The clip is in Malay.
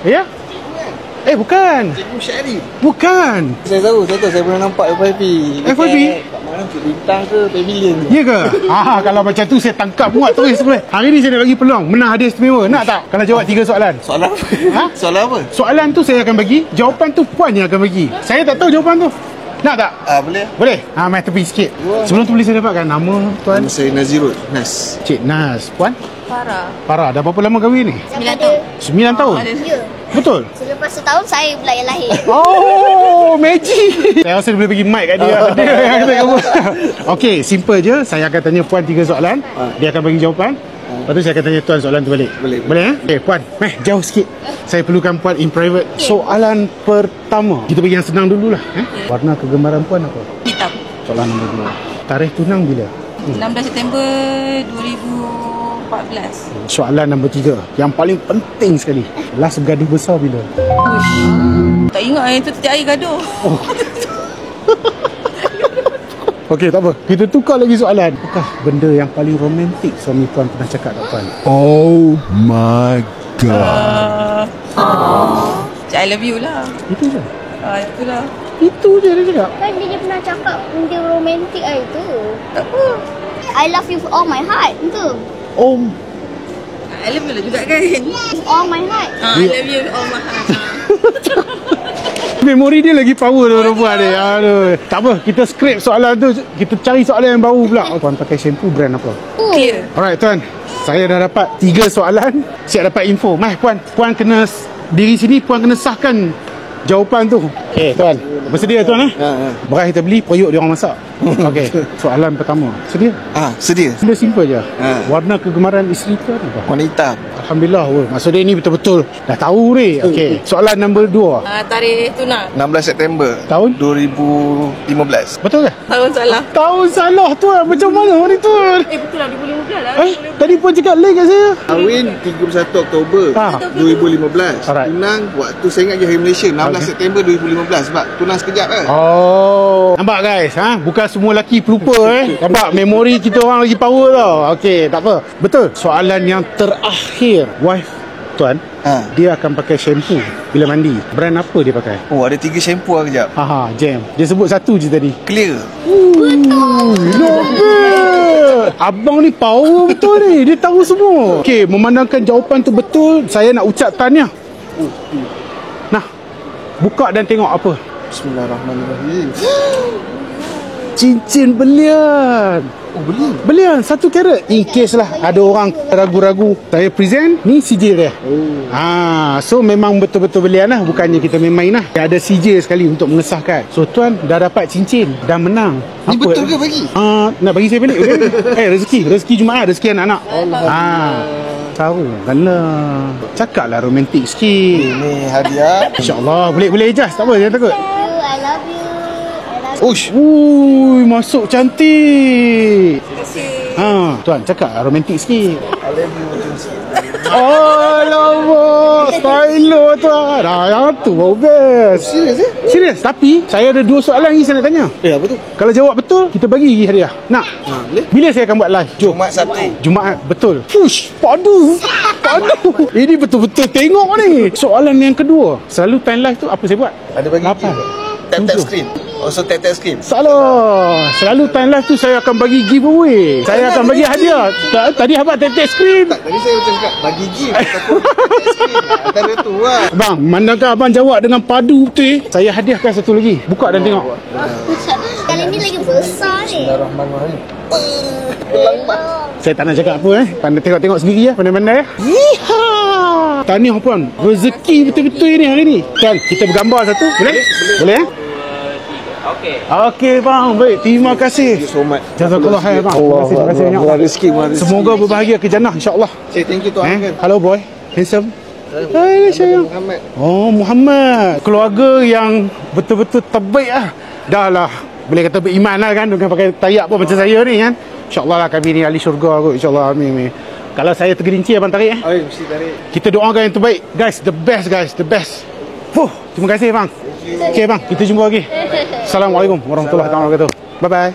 Ya? Bukan. Cikgu Syarif. Bukan. Saya tahu. Saya pernah nampak FYP. FYP? Kat mana tu? Bintang ke Pavilion ke? Ya ke? Kalau macam tu saya tangkap muat terus boleh. Hari ni saya nak bagi peluang menang hadiah istimewa. Nak tak? Kalau jawab 3 soalan. Soalan apa? Soalan apa? Soalan tu saya akan bagi, jawapan tu puan yang akan bagi. Saya tak tahu jawapan tu. Nak tak? Boleh. Boleh? Mai tepi sikit. Sebelum tu boleh saya dapatkan nama tuan? Nama saya Nazirul. Nas. Cik Nas. Puan? Farah. Dah berapa lama kahwin ni? 9 tahun. 9 tahun? Ya. Betul? Selepas setahun saya pula yang lahir. Oh, magic. Saya rasa dia boleh bagi mic kat dia. Dia yang kata kamu. Okey, simple je. Saya akan tanya puan 3 soalan. Dia akan bagi jawapan. Lepas tu saya akan tanya tuan soalan tu balik. Boleh eh? Puan, jauh sikit. Saya perlukan puan in private. Soalan pertama. Kita bagi yang senang dululah. Warna kegemaran puan apa? Hitam. Soalan nombor 2. Tarikh tunang bila? 16 September 2014. Soalan nombor 3. Yang paling penting sekali. Last bergaduh besar bila? Tak ingat yang tu setiap hari gaduh. Okey, tak apa. Kita tukar lagi soalan. Apakah benda yang paling romantik suami puan pernah cakap kat puan? Oh my god. I love you lah. Itu je. Itulah. Itu je dia cakap. Kan dia pernah cakap benda romantik itu. Tak apa. I love you with all my heart. Itu. Oh. I love you lah juga kan. With all my heart. I love you with all my heart. Memori dia lagi power tu perempuan dia. Aduh. Tak apa, kita scrape soalan tu. Kita cari soalan yang baru pula. Puan pakai shampoo brand apa? Clear. Alright tuan. Saya dah dapat 3 soalan. Siap dapat info. Puan. Puan kena diri sini. Puan kena sahkan jawapan tu. Tuan. Bersedia tuan beras kita beli, periuk dia orang masak. Okey. Soalan pertama. Sedia? Sedia. Benda simple je. Warna kegemaran isteri tu apa? Warna hitam. Alhamdulillah. Maksud dia ni betul-betul dah tahu ni. Okey. Soalan nombor 2. Tarikh tunang 16 September Tahun? 2015. Betul ke? tahun salah. Tahun salah tuan. Macam mana hari tuan? Betul lah 2015 lah. Tadi pun cakap lain kat saya. Kahwin 31 Oktober 2015. Alright. Tunang waktu saya ingat je hari Malaysia 16 September 2015 sebab tunang sekejap kan. Oh, nampak guys, bukan semua lelaki pelupa Nampak memori kita orang lagi power tau. Okey, tak apa. Betul. Soalan yang terakhir, wife tuan, dia akan pakai shampoo bila mandi. Brand apa dia pakai? Oh, ada 3 shampoo lah kejap. Jam. Dia sebut satu je tadi. Clear. Not bad. Abang ni power betul ni. Dia tahu semua. Okey, memandangkan jawapan tu betul, saya nak ucap tahniah. Nah, buka dan tengok apa. Bismillahirrahmanirrahim. Cincin belian. Oh, belian? Belian 1 karat. In case lah ada orang ragu-ragu, saya present, ni sijil dia. So memang betul-betul belian lah. Bukannya kita main-main lah. Ada sijil sekali untuk mengesahkan. So tuan dah dapat cincin, dah menang. Ni betul ke bagi? Nak bagi saya balik. Rezeki Jumaat, rezeki anak-anak. Tahu kanlah. Cakaplah romantik sikit. Ini hadiah. InsyaAllah. Boleh ejaz. Tak apa, jangan takut. I love you. Ush. Masuk cantik. Tuan cakap romantik sikit. I love you macam sikit. Alamak, stylo tuan. Yang tu baru best. Serius. Tapi saya ada 2 soalan lagi saya nak tanya. Apa tu? Kalau jawab betul, kita bagi hadiah. Nak? Boleh. Bila saya akan buat live? Jom. Jumaat. Betul. Push. Padu. Ini betul-betul tengok ni. Soalan yang kedua. Selalu time live tu apa saya buat? Ada bagi tap screen. Also tap screen. Salah. Selalu time live tu saya akan bagi giveaway. Saya akan bagi hadiah. Tadi abang tap screen. Tadi saya macam cakap bagi gift ataupun tap screen. Antara tu lah. Abang, mandangkan abang jawab dengan padu betul, saya hadiahkan satu lagi. Buka dan tengok. Kali ni lagi besar ni. Bismillahirrahmanirrahim. Saya tak nak cakap apa Pandai tengok-tengok sendiri pandai-pandai Yeehaw. Tahniah puan. Rezeki betul-betul ni hari ni. Tuan, kita bergambar satu. Boleh? Boleh Okey bang, baik. Terima kasih. Thank you so much. Jazakallah khair bang. Terima kasih banyak. Rezeki. Semoga berbahagia ke jannah insya-Allah. Thank you tuan. Hello boy. Handsome. Hai sayang. Muhammad. Oh, Muhammad. Keluarga yang betul-betul terbaik lah. Dah lah, boleh kata beriman lah kan. Bukan pakai tayak pun macam saya ni kan. InsyaAllah lah kami ni ahli syurga kot. InsyaAllah. Amin. Kalau saya tergelincir abang tarik Mesti tarik. Kita doakan yang terbaik. Guys, the best guys. The best. Terima kasih bang. Okay bang, kita jumpa lagi. Assalamualaikum warahmatullahi wabarakatuh. Bye bye.